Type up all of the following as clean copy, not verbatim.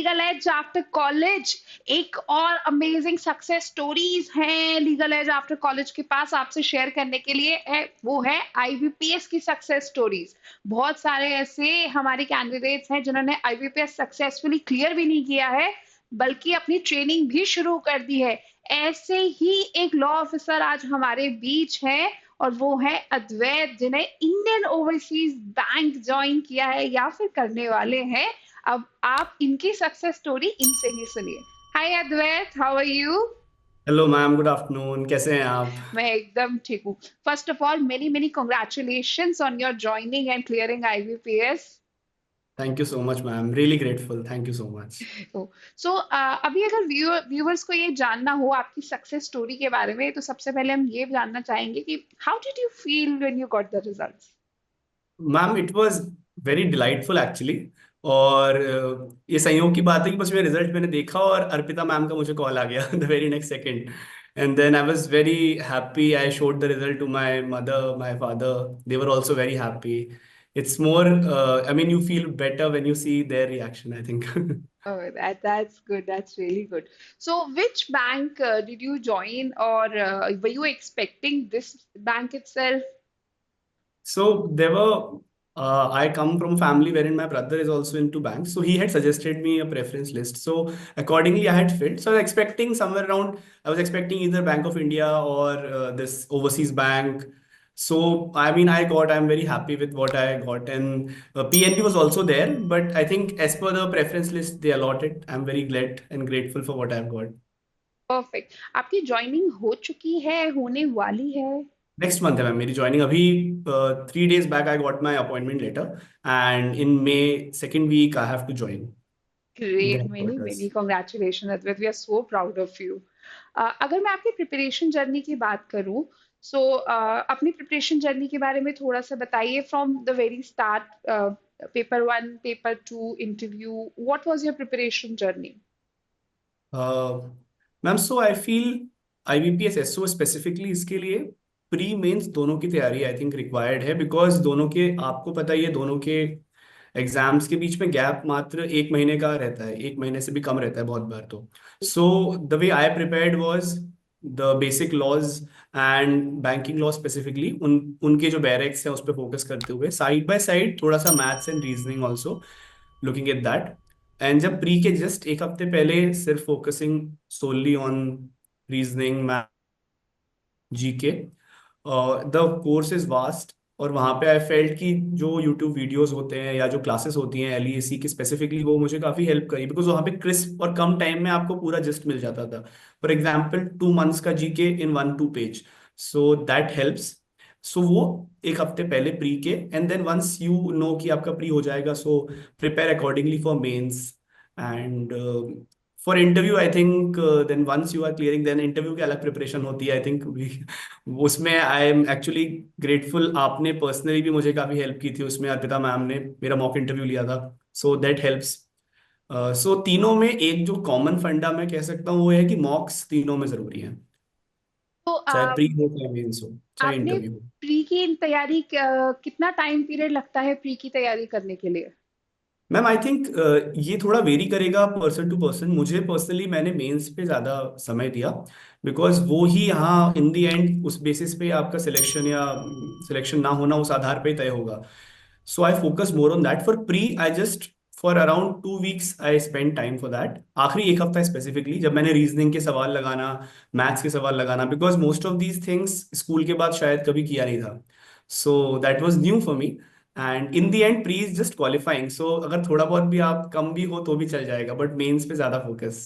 Legal as after college. एक और amazing success stories हैं लीगल एज आफ्टर कॉलेज के पास आपसे शेयर करने के लिए है, वो है आईबीपीएस की सक्सेस स्टोरीज। बहुत सारे ऐसे हमारे कैंडिडेट्स हैं जिन्होंने आईबीपीएस सक्सेसफुली क्लियर भी नहीं किया है, बल्कि अपनी ट्रेनिंग भी शुरू कर दी है। ऐसे ही एक लॉ ऑफिसर आज हमारे बीच है, और वो है अद्वैत, जिन्हें इंडियन ओवरसीज बैंक ज्वाइन किया है या फिर करने वाले हैं। अब आप इनकी सक्सेस स्टोरी इनसे ही सुनिए। Hi Advait, how are you? Hello ma'am, good afternoon. कैसे हैं आप? मैं एकदम ठीक हूँ। First of all, many many congratulations on your joining and clearing IBPS. Thank you so much ma'am, really grateful, thank you so much. So अभी अगर viewers को ये जानना हो आपकी सक्सेस स्टोरी के बारे में, तो सबसे पहले हम ये जानना चाहेंगे कि how did you feel when you got the results? Ma'am, it was very delightful actually. और ये संयोग की बात है कि बस मेरा रिजल्ट मैंने देखा और अर्पिता मैम का मुझे कॉल आ गया the very next second. And then I was very happy. I showed the result to my mother, my father. They were also very happy. It's more, I mean, you feel better when you see their reaction, I think. Oh, that's good. That's really good. So, which bank did you join, or were you expecting this bank itself? So there were, I come from a family wherein my brother is also into banks. So he had suggested me a preference list. So accordingly, I had filled. So I was expecting somewhere around, I was expecting either Bank of India or this overseas bank. So I mean, I'm very happy with what I got. And PNB was also there. But I think as per the preference list they allotted, I'm very glad and grateful for what I've got. Perfect. आपकी joining हो चुकी है, होने वाली है? Next month है ma'am मेरी joining. अभी 3 days back I got my appointment letter and in May second week I have to join the great, many headquarters. Many congratulation Advait, we are so proud of you. अगर मैं आपकी preparation journey की बात करूं, सो अपनी preparation journey के बारे में थोड़ा सा बताइए, from the very start, paper one, paper two, interview, what was your preparation journey? Ma'am, so I feel IBPS SO specifically इसके लिए प्री मेंस दोनों की तैयारी आई थिंक रिक्वायर्ड है, बिकॉज दोनों के, आपको पता ही है, दोनों के एग्जाम्स के बीच में गैप मात्र 1 महीने का रहता है, 1 महीने से भी कम रहता है बहुत बार। तो so the way I prepared was the basic laws and banking law specifically, उनके जो बैरिक्स हैं उस पर फोकस करते हुए साइड बाय साइड थोड़ा सा maths and reasoning also looking at that. And जब प्री के जस्ट एक हफ्ते पहले सिर्फ focusing solely on reasoning, math, GK, the course is vast. और वहाँ पे आई फेल्ट कि जो यूट्यूब वीडियोस होते हैं या जो क्लासेस होती हैं LEAC की स्पेसिफिकली, वो मुझे काफ़ी हेल्प करी, बिकॉज वहाँ पे क्रिस्प और कम टाइम में आपको पूरा जिस्ट मिल जाता था। फॉर एग्जाम्पल 2 months का GK in 1-2 page, so that helps. So वो एक हफ्ते पहले प्री के, and then once you know कि आपका प्री हो जाएगा, so prepare accordingly for mains and for interview. I think then once you are clearing, then interview की अलग प्रिपरेशन होती है आई थिंक। उसमें आई एम एक्चुअली ग्रेटफुल, आपने पर्सनली भी मुझे काफ़ी हेल्प की थी उसमें, अर्पिता मैम ने मेरा मॉक इंटरव्यू लिया था, सो दैट हेल्प्स। सो तीनों में एक जो कॉमन फंडा मैं कह सकता हूँ वो है कि मॉक्स तीनों में ज़रूरी है, तो चाहे प्री हो चाहे मेंस हो चाहे आपने इंटरव्यू हो। प्री की तैयारी कितना टाइम पीरियड लगता है प्री की तैयारी करने के लिए? मैम, आई थिंक ये थोड़ा वेरी करेगा पर्सन टू पर्सन। मुझे पर्सनली मैंने मेंस पे ज़्यादा समय दिया, बिकॉज वो ही यहाँ इन दी एंड उस बेसिस पे आपका सिलेक्शन या सिलेक्शन ना होना उस आधार पे तय होगा। So I focus more on that. For pre I just, for around 2 weeks I spend time for that. आखिरी एक हफ्ता स्पेसिफिकली जब मैंने रीजनिंग के सवाल लगाना, मैथ्स के सवाल लगाना, because most of these things school के बाद शायद कभी किया नहीं था, so that was new for me. And in the end pre is just qualifying, so अगर थोड़ा बहुत भी आप कम भी हो तो भी चल जाएगा, बट मेंस पे ज्यादा फोकस।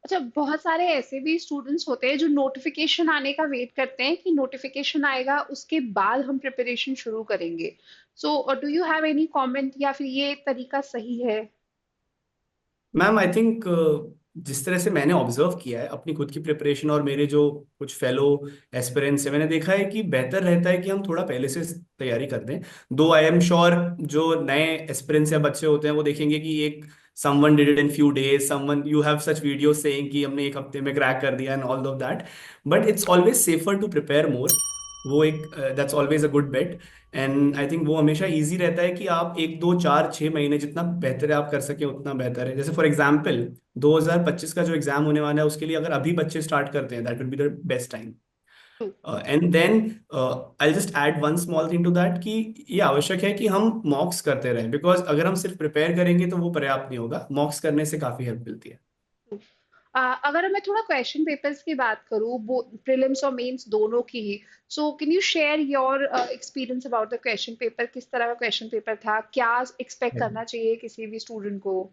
अच्छा, बहुत सारे ऐसे भी स्टूडेंट्स होते हैं जो नोटिफिकेशन आने का वेट करते हैं कि नोटिफिकेशन आएगा उसके बाद हम प्रिपरेशन शुरू करेंगे। So do you have any comment, या फिर ये तरीका सही है? मैम, आई थिंक जिस तरह से मैंने ऑब्जर्व किया है अपनी खुद की प्रिपरेशन और मेरे जो कुछ फेलो एस्पिरेंट्स है, मैंने देखा है कि बेहतर रहता है कि हम थोड़ा पहले से तैयारी कर दें। दो आई एम श्योर जो नए एस्पिरेंट्स या बच्चे होते हैं वो देखेंगे कि एक someone did it in few days, someone you have such video saying कि हमने एक हफ्ते में क्रैक कर दिया and all of that, but it's always safer to prepare more. वो एक that's always a good bet. And I think वो हमेशा इजी रहता है कि आप 1 2 4 6 महीने जितना बेहतर आप कर सके उतना बेहतर है। जैसे फॉर एग्जांपल 2025 का जो एग्जाम होने वाला है उसके लिए अगर अभी बच्चे स्टार्ट करते हैं that will be the best time. And then I just add one small thing to that कि ये आवश्यक है कि हम मॉक्स करते रहें, बिकॉज अगर हम सिर्फ प्रिपेयर करेंगे तो वो पर्याप्त नहीं होगा, मॉक्स करने से काफी हेल्प मिलती है। अगर मैं थोड़ा क्वेश्चन पेपर्स की बात करूँ, प्रीलिम्स और मेंस दोनों की ही, so can you share your experience about the question paper? किस तरह का क्वेश्चन पेपर था? क्या एक्सपेक्ट करना चाहिए किसी भी स्टूडेंट को?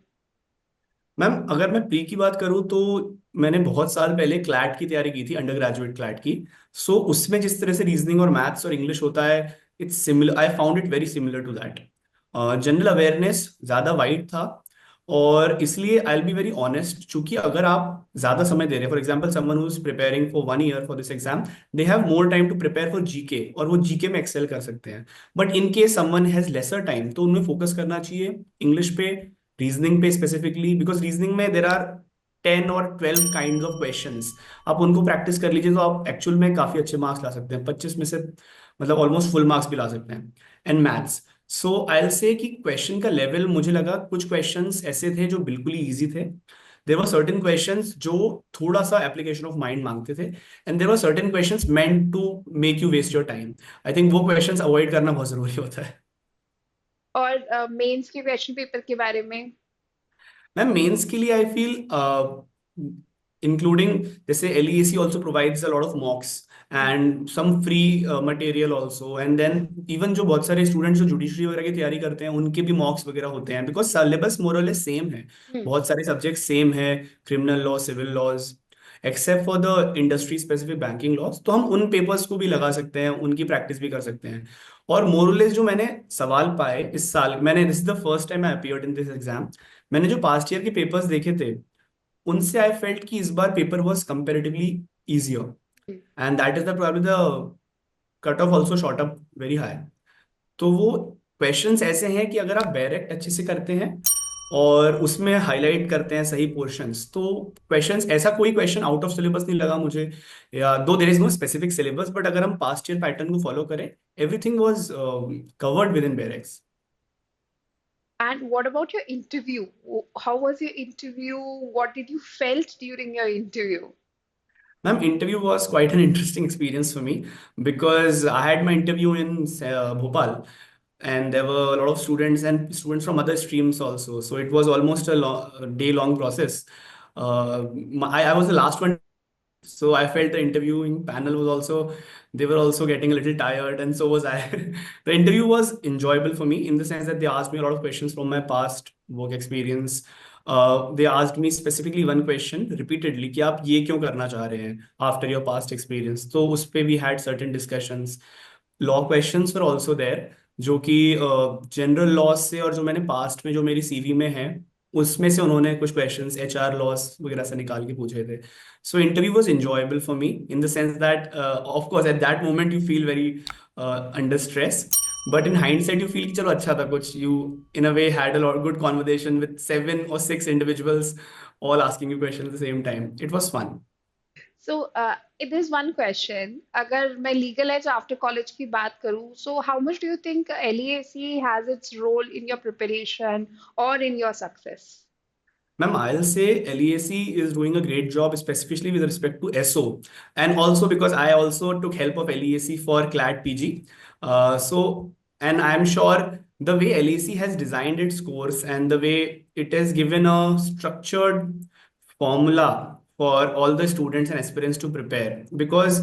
मैम अगर मैं प्री की बात करूँ तो मैंने बहुत साल पहले क्लैट की तैयारी की थी, अंडर ग्रेजुएट क्लैट की। सो उसमें जिस तरह से रीजनिंग और मैथ्स और इंग्लिश होता है, it's similar, I found it very similar to that. General awareness ज़्यादा वाइड था, और इसलिए I will be very honest, चूंकि अगर आप ज़्यादा समय दे रहे हैं, for example someone who is preparing for 1 year for this exam, they have more time to prepare for GK, और वो जीके में एक्सेल कर सकते हैं। But in case someone has lesser time तो उन्हें फोकस करना चाहिए इंग्लिश पे, रीजनिंग पे स्पेसिफिकली, बिकॉज रीजनिंग में देर आर 10 और 12 काइंड ऑफ क्वेश्चंस। आप उनको प्रैक्टिस कर लीजिए तो आप एक्चुअल में काफी अच्छे मार्क्स ला सकते हैं, 25 में से मतलब ऑलमोस्ट फुल मार्क्स भी ला सकते हैं। And maths, so I will say कि क्वेश्चन का लेवल, मुझे लगा कुछ क्वेश्चंस ऐसे थे जो बिल्कुल ही इजी थे, देर वर सर्टेन क्वेश्चंस जो थोड़ा सा एप्लीकेशन ऑफ माइंड मांगते थे, and there were certain questions meant to make you waste your time. I think वो क्वेश्चंस अवॉइड करना बहुत जरूरी होता है। और मेंस के क्वेश्चन पेपर के बारे में? मैम मेंस के लिए आई फील इंक्लूडिंग, जैसे LEAC also provides a lot of mocks and some free material also, and then even जो बहुत सारे स्टूडेंट्स जो जुडिशरी वगैरह की तैयारी करते हैं उनके भी मॉक्स वगैरह होते हैं, बिकॉज सिलेबस मोरलेस सेम है, हम्म। बहुत सारे सब्जेक्ट सेम है, criminal law, civil laws, except for the industry specific banking laws, तो हम उन पेपर्स को भी लगा सकते हैं, उनकी प्रैक्टिस भी कर सकते हैं। और मोरलेस जो मैंने सवाल पाए इस साल, मैंने this is the first time I appeared in this exam, मैंने जो पास्ट ईयर के पेपर्स देखे थे उनसे आई फेल्ट कि इस बार paper was comparatively easier, and that is the probably the cut off also shot up very high. तो वो क्वेश्चंस ऐसे हैं कि अगर आप डायरेक्ट अच्छे से करते हैं और उसमें हाईलाइट करते हैं सही पोर्शंस, तो क्वेश्चंस, ऐसा कोई क्वेश्चन आउट ऑफ सिलेबस नहीं लगा मुझे, या दो there is no specific syllabus, but अगर हम पास्ट ईयर पैटर्न को फॉलो करें, everything was covered within bare acts. And what about your interview? How was your interview? What did you felt during your interview? Ma'am, interview was quite an interesting experience for me because I had my interview in Bhopal, and there were a lot of students and students from other streams also. So it was almost a day-long process. I was the last one, so I felt the interviewing panel was also, they were also getting a little tired, and so was I. The interview was enjoyable for me in the sense that they asked me a lot of questions from my past work experience. They asked me specifically one question repeatedly कि आप ये क्यों करना चाह रहे हैं after your past experience, तो उस पे we had certain discussions. Law questions were also there, जो कि जनरल लॉ से और जो मैंने पास्ट में जो मेरी सीवी में है उसमें से उन्होंने कुछ क्वेश्चंस HR लॉस वगैरह से निकाल के पूछे थे। So interview was enjoyable for me in the sense that of course at that moment you feel very under stress, but in hindsight you feel कि चलो अच्छा था कुछ, you in a way had a lot good conversation with 7 or 6 individuals all asking you questions at the same time. It was fun. So, it is one question. अगर मैं legal edge after college की बात करूँ, so how much do you think LEAC has its role in your preparation or in your success? Ma'am, I'll say LEAC is doing a great job, especially with respect to SO. And also because I also took help of LEAC for CLAT PG. And I'm sure the way LEAC has designed its course and the way it has given a structured formula for all the students and aspirants to prepare. Because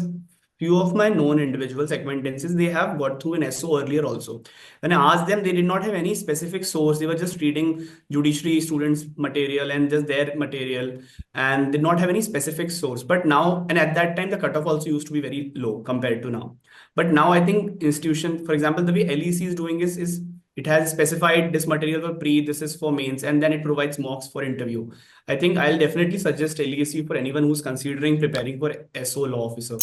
few of my known individuals, acquaintances, they have got through an SO earlier also. When I asked them, they did not have any specific source. They were just reading judiciary students material and just their material and did not have any specific source. But now, and at that time the cutoff also used to be very low compared to now, but now I think institution, for example, the way LEC is doing is it has specified this material for pre, this is for mains, and then it provides mocks for interview. I think I'll definitely suggest LEC for anyone who's considering preparing for SO law officer.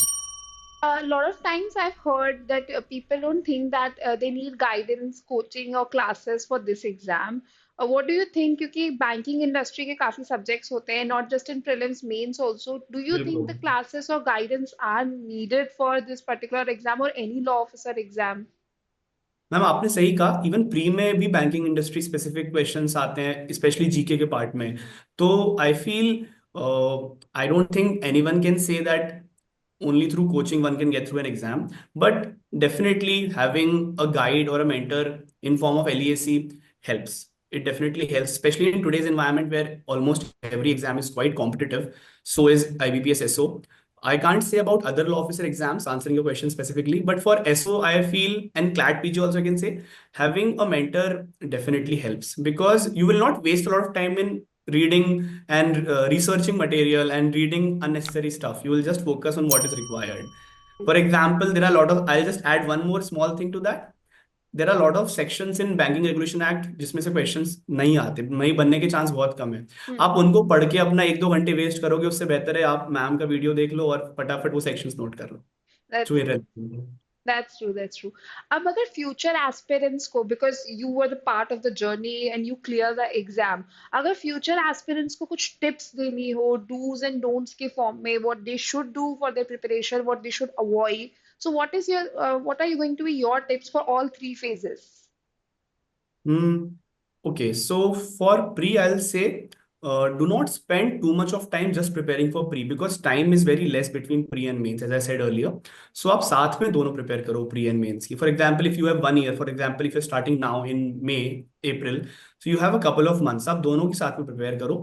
A lot of times I've heard that people don't think that they need guidance, coaching, or classes for this exam. What do you think, क्योंकि banking industry के काफी subjects होते हैं, not just in prelims mains also, do you think बिल्कुल the classes और guidance are needed for this particular exam और any law officer exam? Ma'am, आपने सही कहा, इवन प्री में भी बैंकिंग इंडस्ट्री स्पेसिफिक क्वेश्चंस आते हैं, स्पेशली जीके के पार्ट में। तो I feel, I don't think anyone can say that only through coaching one can get through an exam, but definitely having a guide or a mentor in form of LESC helps. It definitely helps, especially in today's environment where almost every exam is quite competitive. So is IBPS SO. I can't say about other law officer exams, answering your question specifically, but for SO, I feel, and CLAT PG also I can say, having a mentor definitely helps, because you will not waste a lot of time in reading and researching material and reading unnecessary stuff. You will just focus on what is required. For example, there are a lot of, I'll just add one more small thing to that. There are a lot of sections in banking regulation act जिसमें से questions नहीं आते, नहीं बनने के chance बहुत कम है। Hmm. आप उनको पढ़ के अपना 1-2 घंटे वेस्ट करोगे, उससे बेहतर है आप मैम का वीडियो देख लो और फटाफट वो सेक्शंस नोट कर लो जो That's इररिलेवेंट है। That's true, that's true. अब अगर future aspirants को, because you were the part of the journey and you clear the exam, अगर future aspirants को कुछ tips देनी हो do's and don'ts के form में, what they should do for their preparation, what they should avoid, so what are you going to be your tips for all three phases? Hmm. Okay, so for pre, I'll say do not spend too much of time just preparing for pre, because time is very less between pre and mains, as I said earlier. So आप साथ में दोनों prepare करो pre and mains की. For example, if you have 1 year, for example, if you're starting now in May, April, so you have a couple of months. आप दोनों के साथ में prepare करो.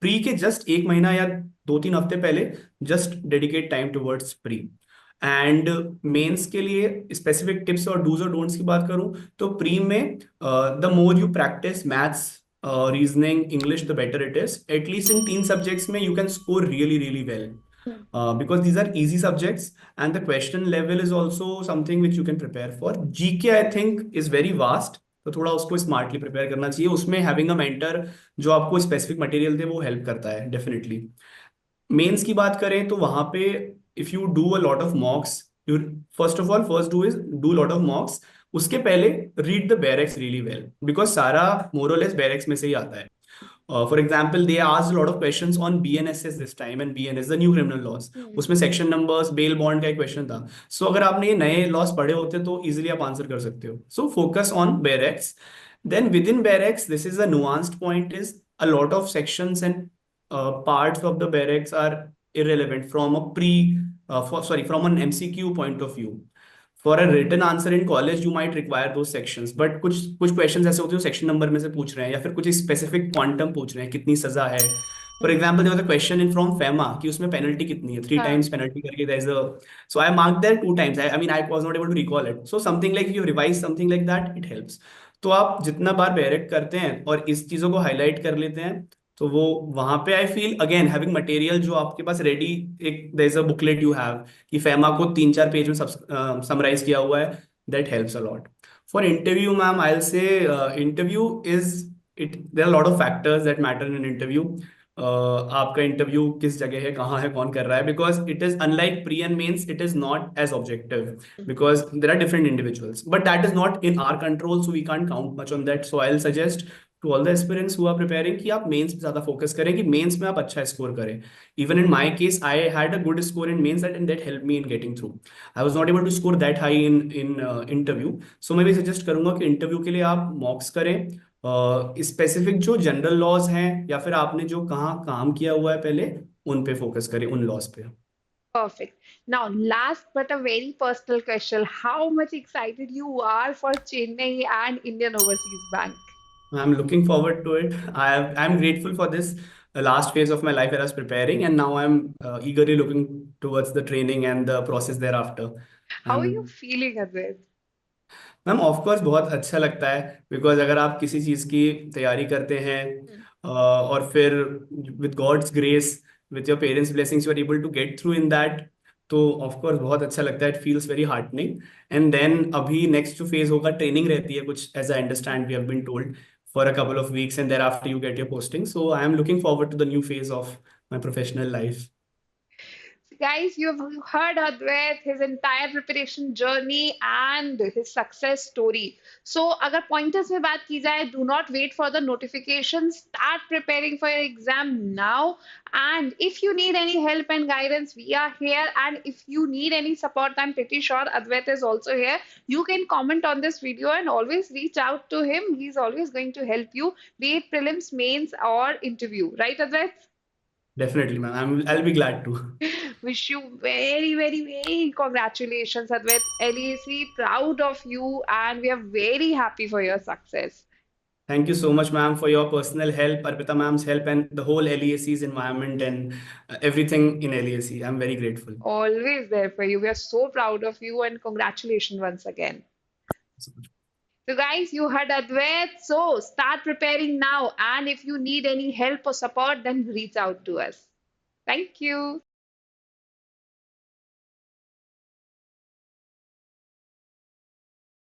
Pre के just 1 महीना या 2-3 हफ्ते पहले just dedicate time towards pre. And mains के लिए स्पेसिफिक टिप्स और डूज और डोंट्स की बात करूं तो प्री में the more you practise maths, reasoning, English, the better it is. At least in 3 subjects में you can score really really well, because these are easy subjects and the question level is also something which you can prepare for. GK I think is very vast, तो थोड़ा उसको smartly prepare करना चाहिए। उसमें having a mentor जो आपको specific material दे वो help करता है डेफिनेटली। मेंस की बात करें तो वहां पे if you do a lot of मॉक्स, you first of all first do is do lot of मॉक्स। उसके पहले read the barracks really well, because सारा मोरलेस बैरेक्स में से ही आता है। For example, they asked a lot of questions on BNSS this time, and BNS, the new criminal laws. Hmm. उसमें section numbers, bail bond का एक क्वेश्चन था। सो अगर आपने ये नए लॉस पढ़े होते तो इजीली आप आंसर कर सकते हो। So focus on bare acts. Then within bare acts, this is a nuanced point, is a lot of sections and parts of the barracks are irrelevant from a from an MCQ point of view. For a written answer in college you might require those sections, but कुछ कुछ questions ऐसे होते हैं जो section number में से पूछ रहे हैं या फिर कुछ स्पेसिफिक क्वांटम पूछ रहे हैं, कितनी सजा है। For Hmm. Example there was a question in from FEMA कि उसमें पेनल्टी कितनी है, थ्री हाँ. टाइम्स पेनल्टी करके there is a, so I mark that 2 times. I mean I was not able to recall it, so something like you revise something like that, it helps. तो आप जितना बार बैरेक्ट करते हैं और इस चीजों को हाईलाइट कर लेते हैं तो वो वहां पे I feel again having material जो आपके पास रेडी, एक there is a booklet you have कि फेमा को 3-4 पेज में समराइज किया हुआ है, that helps a lot. For interview, ma'am, I'll say interview is it. There are a lot of factors that matter in an interview. आपका interview किस जगह है, कहाँ है, कौन कर रहा है, because it is unlike pre and mains, it is not as objective because there are different individuals, but that is not in our control, so we can't count much on that. So I'll suggest to all the aspirants who are preparing कि आप mains पे ज्यादा focus करें, कि mains में आप अच्छा score करें। Even in my case, I had a good score in mains and that helped me in getting through. I was not able to score that high in interview, so मैं भी suggest करूंगा कि interview के लिए आप मॉक्स करें। Specific जो general laws हैं या फिर आपने जो कहाँ काम किया हुआ है पहले, उन पे फोकस करें, उन लॉज पे। Perfect. Now, last but a very personal question. How much excited you are for Chennai and Indian Overseas Bank? I'm looking forward to it. I'm grateful for this last phase of my life where I was preparing, and now I'm eagerly looking towards the training and the process thereafter. How are you I'm feeling at this? Ma'am of course बहुत अच्छा लगता है, because अगर आप किसी चीज़ की तैयारी करते हैं और फिर with God's grace, with your parents blessings, you are able to get through in that, तो ऑफ कोर्स बहुत अच्छा लगता है। It feels very heartening. And then अभी नेक्स्ट जो फेज होगा, ट्रेनिंग रहती है कुछ, as I understand we have been told, for a couple of weeks and thereafter you get your posting. So I am looking forward to the new phase of my professional life. Guys, you've heard Advait, his entire preparation journey and his success story. So, अगर pointers में बात की जाए, do not wait for the notifications. Start preparing for your exam now. And if you need any help and guidance, we are here. And if you need any support, I'm pretty sure Advait is also here. You can comment on this video and always reach out to him. He's always going to help you, be it prelims, mains, or interview. Right, Advait? Definitely, ma'am. I'll be glad to. Wish you very, very, very congratulations, Advait. LEC, proud of you, and we are very happy for your success. Thank you so much, ma'am, for your personal help, Arpita ma'am's help, and the whole LEAC's environment and everything in LEAC. I'm very grateful. Always there for you. We are so proud of you, and congratulations once again. So, guys, you heard Advait. So, start preparing now. And if you need any help or support, then reach out to us. Thank you.